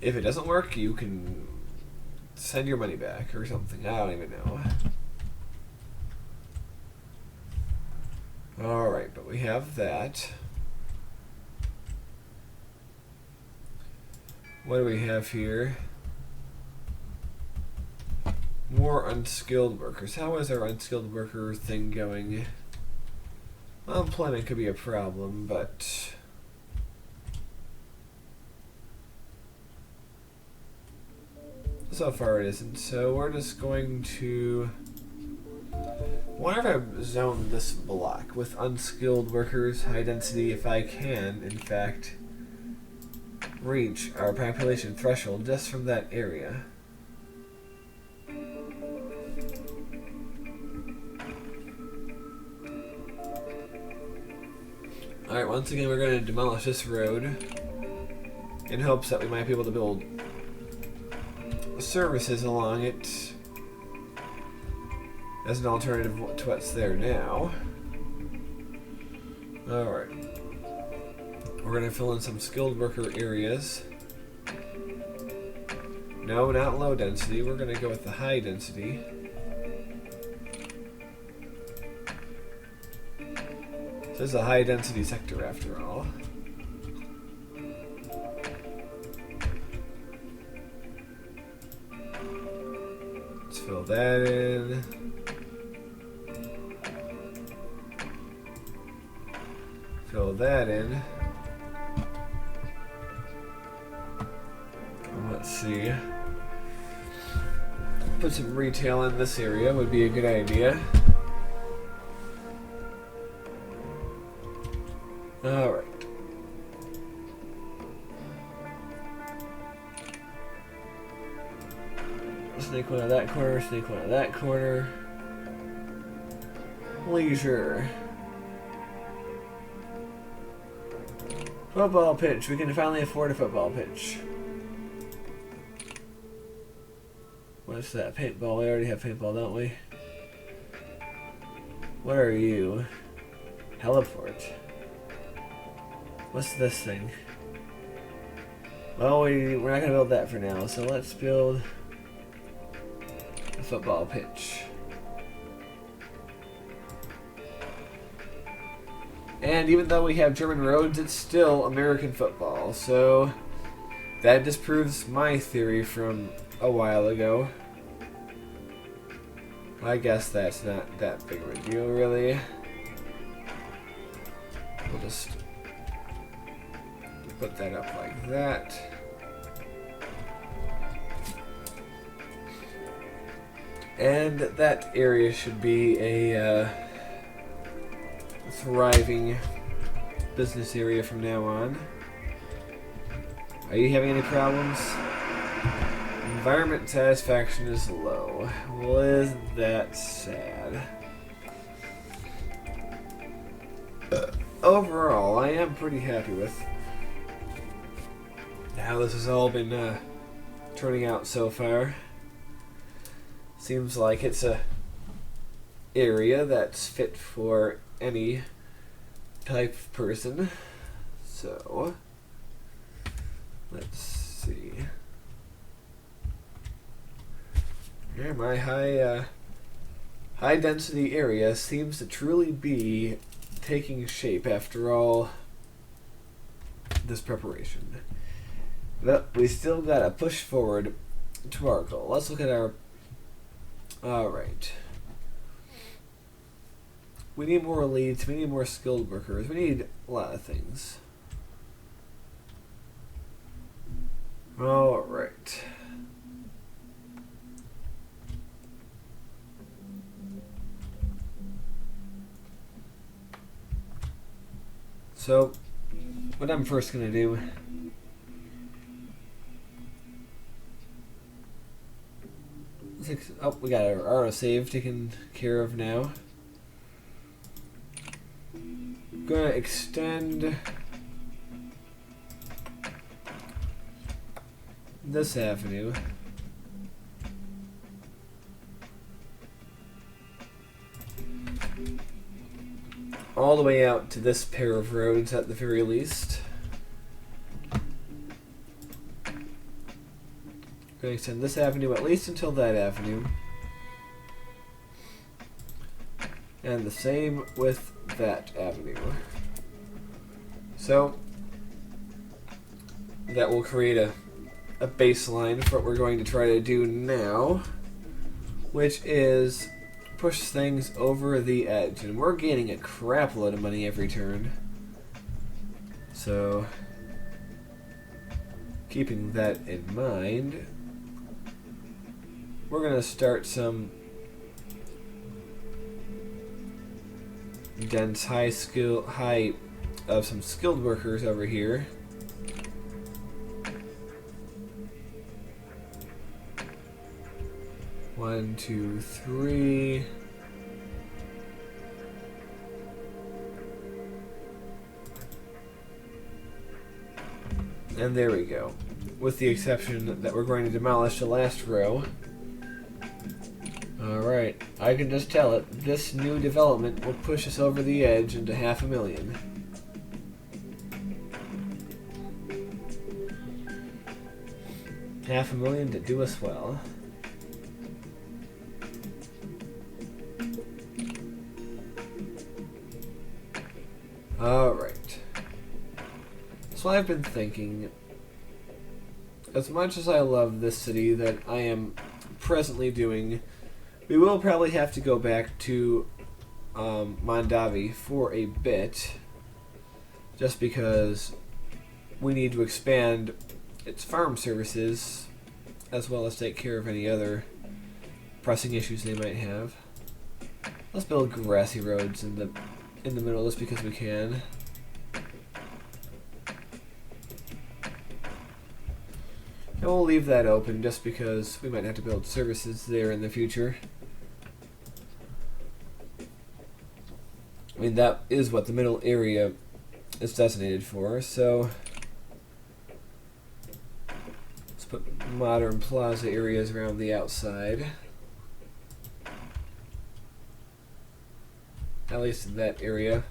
If it doesn't work, you can send your money back or something. I don't even know. Alright, but we have that. What do we have here? More unskilled workers. How is our unskilled worker thing going? Unemployment could be a problem, but so far it isn't. So we're just going to... whenever I zone this block with unskilled workers, high density, if I can, in fact, reach our population threshold just from that area. Alright, once again we're going to demolish this road in hopes that we might be able to build services along it as an alternative to what's there now. Alright. We're going to fill in some skilled worker areas. No, not low density. We're going to go with the high density. This is a high density sector after all. Let's fill that in. Fill that in. Let's see. Put some retail in this area would be a good idea. Alright. Sneak one out of that corner, sneak one out of that corner. Leisure. Football pitch. We can finally afford a football pitch. What's that? Paintball. We already have paintball, don't we? What are you? Heliport. What's this thing? Well, we're not going to build that for now, so let's build a football pitch. And even though we have German roads, it's still American football, so that disproves my theory from a while ago. I guess that's not that big of a deal, really. We'll just put that up like that. And that area should be a thriving business area from now on. Are you having any problems? Environment satisfaction is low. Well, isn't that sad? Overall, I am pretty happy with how this has all been turning out so far. Seems like it's a area that's fit for any type of person. So let's see. Yeah, my high density area seems to truly be taking shape after all this preparation. But we still gotta push forward to our goal. Let's look at our... Alright. We need more elites, we need more skilled workers, we need a lot of things. Alright. So, what I'm first going to do oh, we got our auto save taken care of now. Gonna extend this avenue. All the way out to this pair of roads at the very least. We're going to extend this avenue at least until that avenue. And the same with that avenue. So that will create a baseline for what we're going to try to do now, which is push things over the edge. And we're gaining a crap load of money every turn. So keeping that in mind, we're going to start some dense high of some skilled workers over here. One, two, three. And there we go. With the exception that we're going to demolish the last row. Alright, I can just tell it. This new development will push us over the edge into 500,000. $500,000 to do us well. Alright. So I've been thinking, as much as I love this city that I am presently doing, we will probably have to go back to Mondavi for a bit, just because we need to expand its farm services, as well as take care of any other pressing issues they might have. Let's build grassy roads in the middle just because we can. And we'll leave that open just because we might have to build services there in the future. I mean, that is what the middle area is designated for, so let's put modern plaza areas around the outside. At least in that area.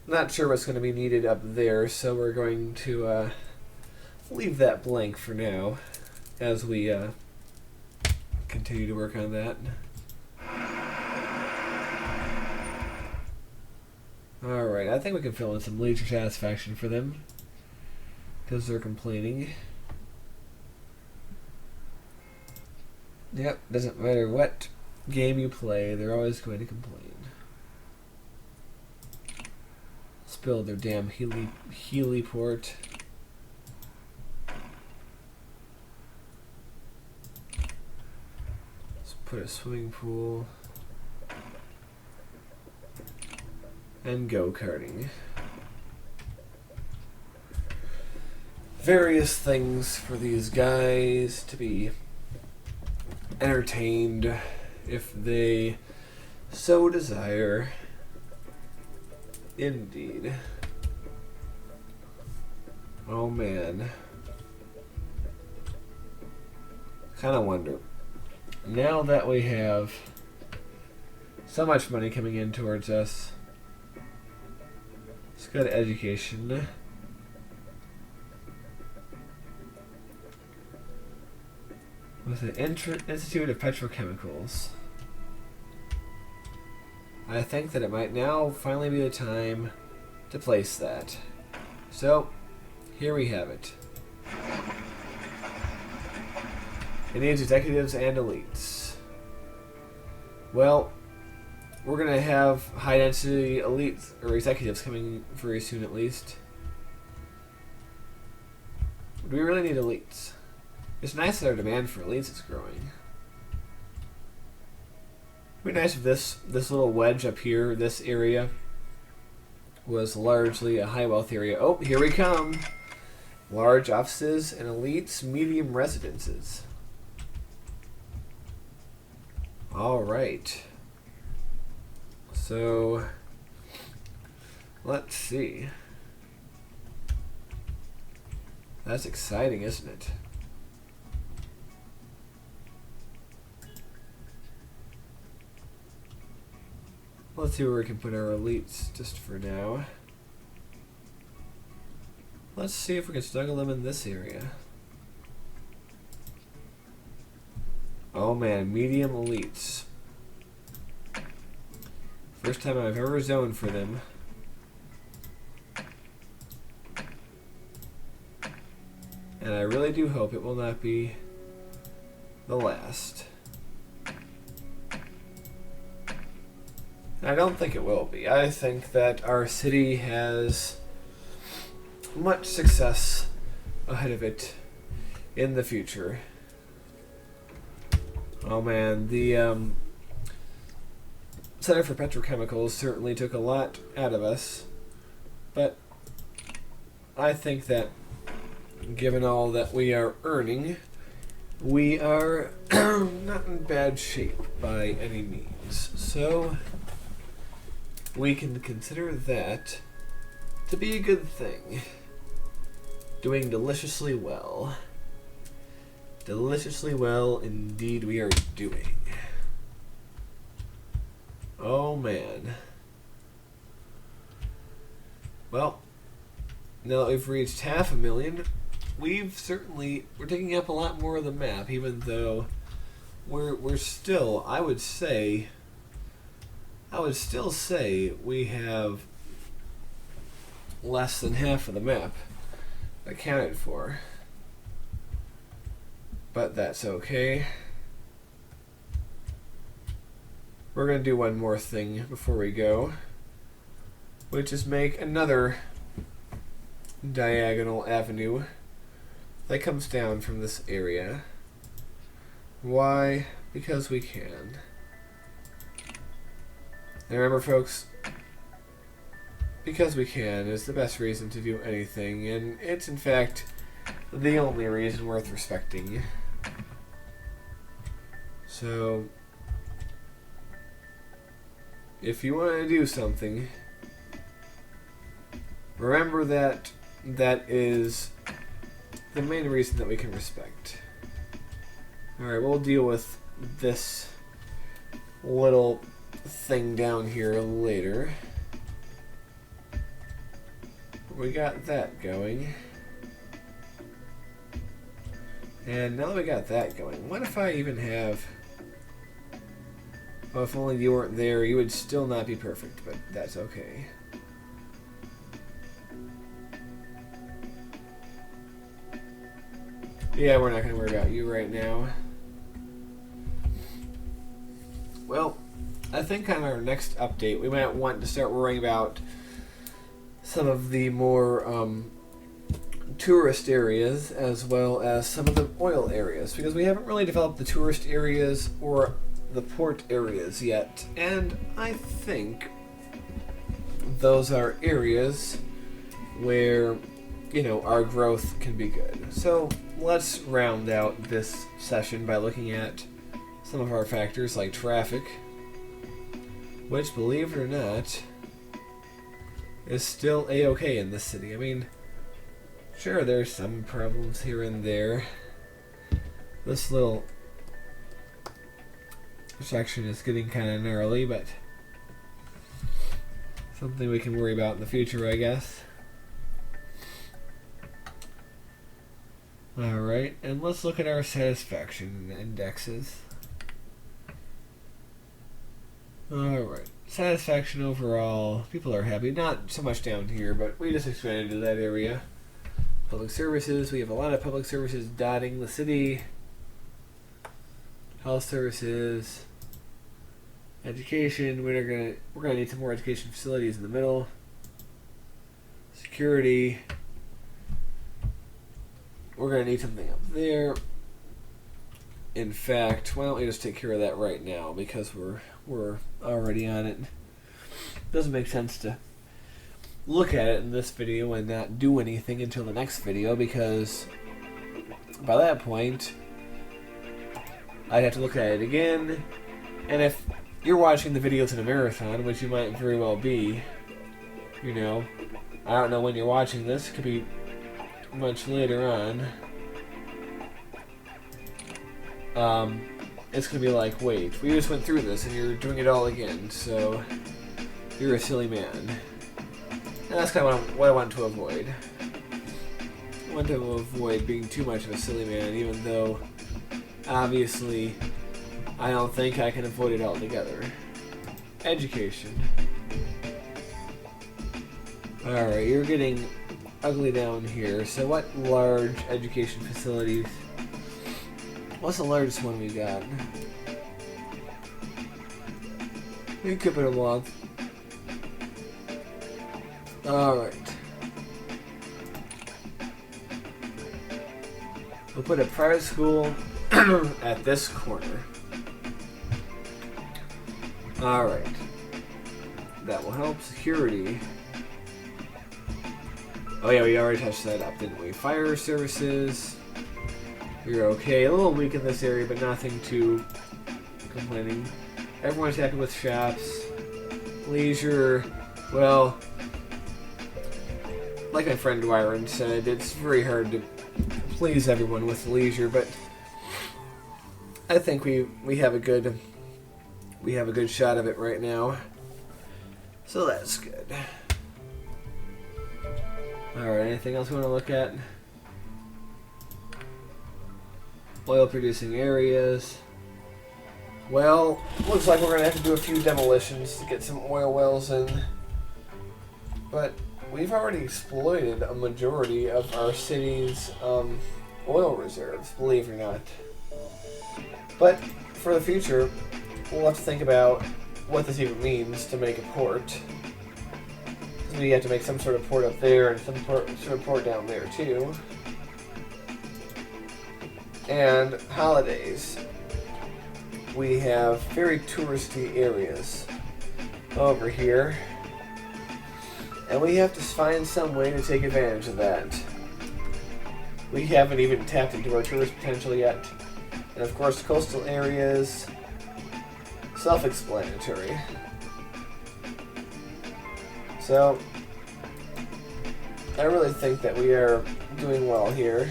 Not sure what's going to be needed up there, so we're going to leave that blank for now as we continue to work on that. Alright, I think we can fill in some leisure satisfaction for them because they're complaining. Yep, doesn't matter what game you play, they're always going to complain. Let's build their damn heliport. Let's put a swimming pool. And go-karting. Various things for these guys to be entertained if they so desire. Indeed. Oh man. Kinda wonder. Now that we have so much money coming in towards us, let's go to education. With the Institute of Petrochemicals. I think that it might now finally be the time to place that. So, here we have it. It needs executives and elites. Well, we're going to have high-density elites, or executives, coming very soon at least. Do we really need elites? It's nice that our demand for elites is growing. It would be nice if this little wedge up here, this area, was largely a high-wealth area. Oh, here we come! Large offices and elites, medium residences. Alright. So, let's see. That's exciting, isn't it? Let's see where we can put our elites just for now. Let's see if we can snuggle them in this area. Oh man, medium elites. First time I've ever zoned for them. And I really do hope it will not be the last. I don't think it will be. I think that our city has much success ahead of it in the future. Oh man, the Center for Petrochemicals certainly took a lot out of us, but I think that given all that we are earning, we are not in bad shape by any means. So we can consider that to be a good thing. Doing deliciously well. Deliciously well indeed we are doing. Oh man. Well, now that we've reached 500,000, we're taking up a lot more of the map, even though we're still, I would still say we have less than half of the map accounted for. But that's okay. We're going to do one more thing before we go, which is make another diagonal avenue that comes down from this area. Why? Because we can. And remember, folks, because we can is the best reason to do anything, and it's in fact the only reason worth respecting. So, if you want to do something, remember that that is the main reason that we can respect. Alright, we'll deal with this little thing down here later. We got that going. And now that we got that going, what if I even have... Well, if only you weren't there, you would still not be perfect, but that's okay. Yeah, we're not going to worry about you right now. Well, I think on our next update, we might want to start worrying about some of the more tourist areas, as well as some of the oil areas, because we haven't really developed the tourist areas or the port areas yet, and I think those are areas where, you know, our growth can be good. So let's round out this session by looking at some of our factors like traffic, which, believe it or not, is still a-okay in this city. I mean, sure, there's some problems here and there. This little section is getting kind of gnarly, but something we can worry about in the future, I guess. Alright, and let's look at our satisfaction indexes. Alright, satisfaction overall, people are happy. Not so much down here, but we just expanded to that area. Public services, we have a lot of public services dotting the city. Health services, education, we're gonna need some more education facilities in the middle. Security, we're gonna need something up there. In fact, why don't we just take care of that right now, because we're already on it. Doesn't make sense to look at it in this video and not do anything until the next video, because by that point I'd have to look at it again, and if you're watching the videos in a marathon, which you might very well be, you know, I don't know when you're watching this, it could be much later on, it's gonna be like, wait, we just went through this and you're doing it all again, so you're a silly man. And that's kind of what I want to avoid. I want to avoid being too much of a silly man, even though obviously I don't think I can avoid it altogether. Education. Alright, you're getting ugly down here. So what large education facilities? What's the largest one we got? We keep it a month. Alright. We'll put a private school at this corner. Alright. That will help. Security. Oh yeah, we already touched that up, didn't we? Fire services. You're okay. A little weak in this area, but nothing too complaining. Everyone's happy with shops. Leisure. Well, like my friend Wyron said, it's very hard to please everyone with leisure, but I think we have a good shot of it right now. So that's good. Alright, anything else we want to look at? Oil producing areas. Well, looks like we're going to have to do a few demolitions to get some oil wells in. But we've already exploited a majority of our city's oil reserves, believe it or not. But for the future, we'll have to think about what this even means to make a port. We have to make some sort of port up there and some sort of port down there too. And holidays. We have very touristy areas over here. And we have to find some way to take advantage of that. We haven't even tapped into our tourist potential yet. And of course, coastal areas, self-explanatory. So, I really think that we are doing well here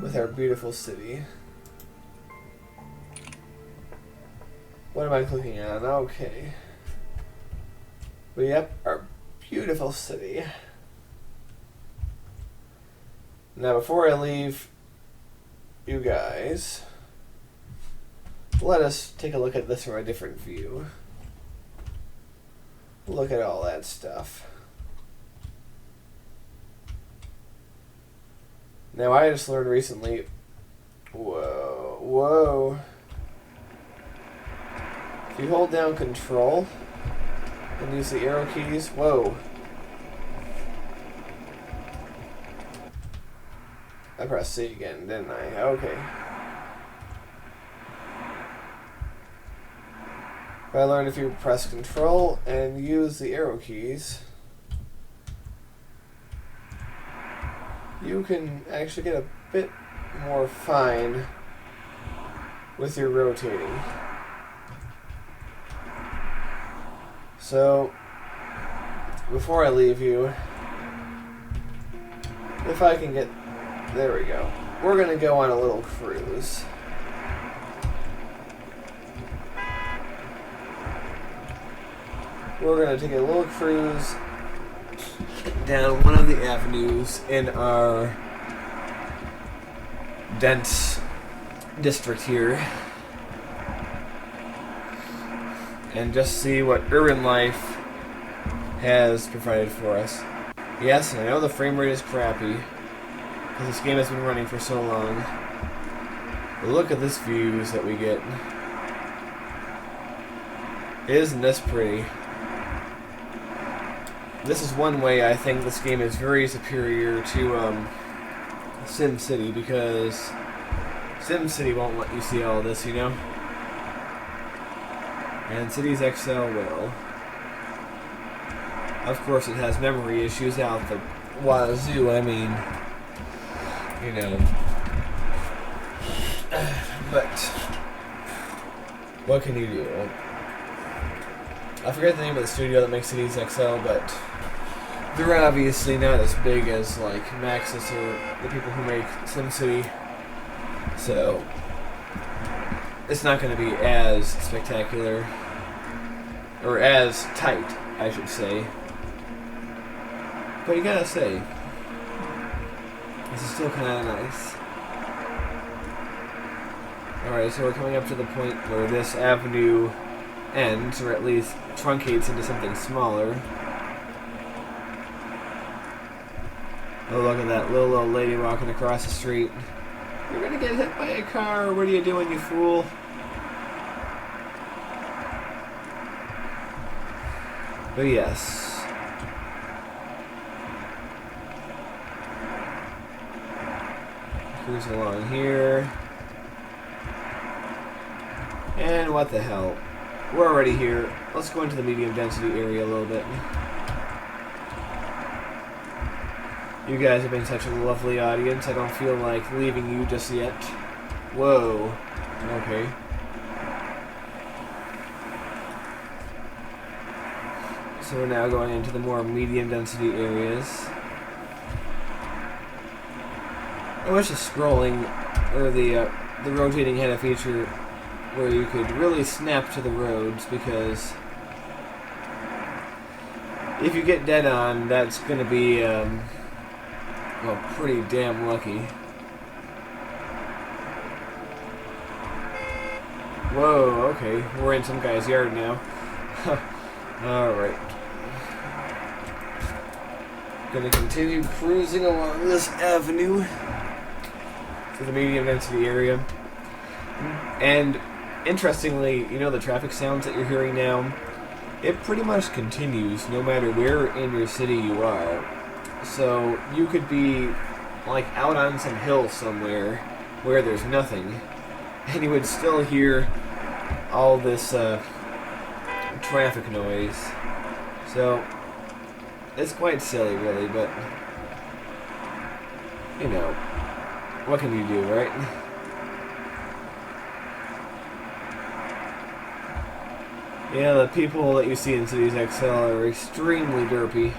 with our beautiful city. What am I clicking on? Okay. But yep, our beautiful city. Now, before I leave you guys, let us take a look at this from a different view. Look at all that stuff. Now, I just learned recently... Whoa. If you hold down Control and use the arrow keys... Whoa. I pressed C again, didn't I? Okay. I learned if you press Control and use the arrow keys, you can actually get a bit more fine with your rotating. So, before I leave you, if I can get... There we go. We're going to go on a little cruise. We're going to take a little cruise down one of the avenues in our dense district here and just see what urban life has provided for us. Yes, I know the frame rate is crappy because this game has been running for so long, but look at this views that we get. Isn't this pretty? This is one way I think this game is very superior to SimCity, because SimCity won't let you see all this, you know? And Cities XL will. Of course, it has memory issues out the wazoo, I mean, you know. But what can you do? I forget the name of the studio that makes Cities XL, but they're obviously not as big as like Maxis or the people who make SimCity, so it's not going to be as spectacular, or as tight, I should say. But you gotta say, this is still kind of nice. Alright, so we're coming up to the point where this avenue ends, or at least truncates into something smaller. Oh, look at that little old lady walking across the street. You're gonna get hit by a car. What are you doing, you fool? But yes. Cruise along here. And what the hell? We're already here. Let's go into the medium density area a little bit. You guys have been such a lovely audience. I don't feel like leaving you just yet. Whoa. Okay. So we're now going into the more medium density areas. I wish the scrolling, or the rotating had a feature where you could really snap to the roads, because if you get dead on, that's going to be, well, pretty damn lucky. Whoa, okay. We're in some guy's yard now. Alright. Gonna continue cruising along this avenue to the medium density area. And interestingly, you know the traffic sounds that you're hearing now? It pretty much continues no matter where in your city you are. So you could be like out on some hill somewhere where there's nothing, and you would still hear all this traffic noise. So it's quite silly, really, but you know, what can you do, right? Yeah, the people that you see in Cities XL are extremely derpy.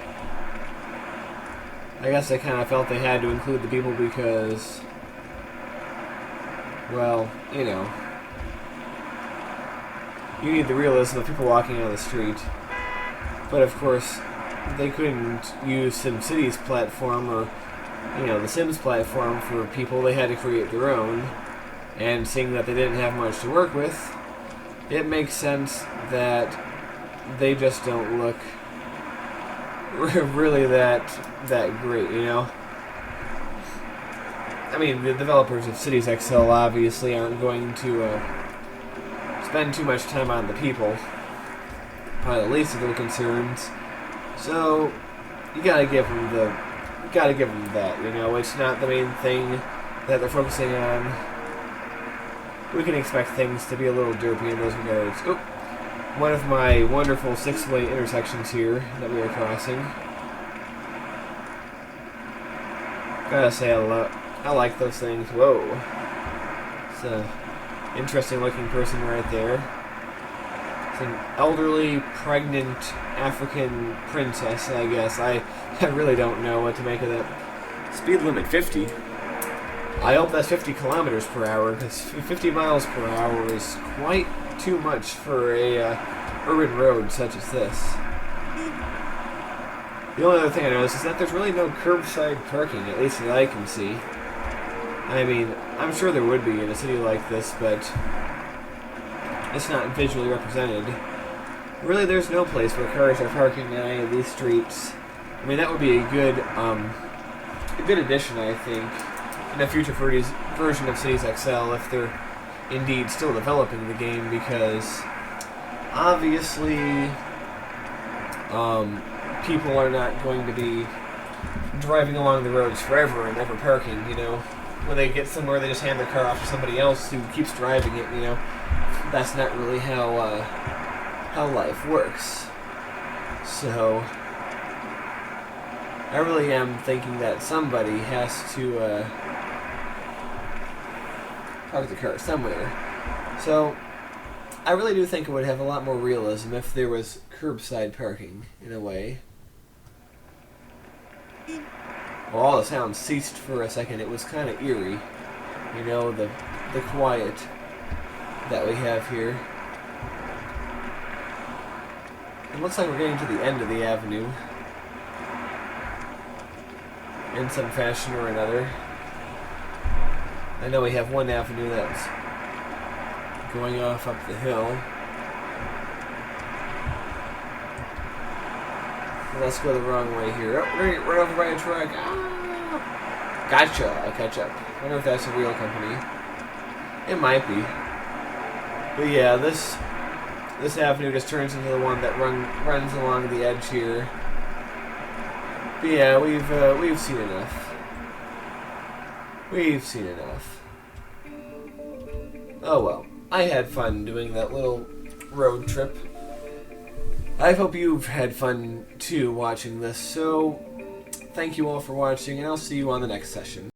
I guess I kind of felt they had to include the people because, well, you know, you need the realism of people walking on the street. But of course, they couldn't use SimCity's platform or, you know, the Sims platform for people. They had to create their own. And seeing that they didn't have much to work with, it makes sense that they just don't look really that great, you know? I mean, the developers of Cities XL obviously aren't going to spend too much time on the people, probably the least of their concerns. So you gotta give them that, you know. It's not the main thing that they're focusing on. We can expect things to be a little derpy in those regards. Oop. One of my wonderful 6-way intersections here that we are crossing. Gotta say, I like those things. Whoa. It's an interesting looking person right there. It's an elderly, pregnant African princess, I guess. I really don't know what to make of that. Speed limit 50. I hope that's 50 kilometers per hour, because 50 miles per hour is quite too much for a urban road such as this. The only other thing I noticed is that there's really no curbside parking, at least that I can see. I mean, I'm sure there would be in a city like this, but it's not visually represented. Really, there's no place where cars are parking on any of these streets. I mean, that would be a good addition, I think, in a future version of Cities XL, if they're indeed still developing the game, because obviously people are not going to be driving along the roads forever and never parking, you know. When they get somewhere, they just hand their car off to somebody else who keeps driving it, you know. That's not really how life works. So I really am thinking that somebody has to park the car somewhere. So I really do think it would have a lot more realism if there was curbside parking, in a way. Well, all the sounds ceased for a second. It was kind of eerie, you know, the quiet that we have here. It looks like we're getting to the end of the avenue, in some fashion or another. I know we have one avenue that's going off up the hill. Let's go the wrong way here. Oh, we're gonna get run over by a truck. Ah! Gotcha. I'll catch up. I wonder if that's a real company. It might be. But yeah, this avenue just turns into the one that runs along the edge here. But yeah, we've seen enough. We've seen enough. Oh well. I had fun doing that little road trip. I hope you've had fun too watching this, so thank you all for watching, and I'll see you on the next session.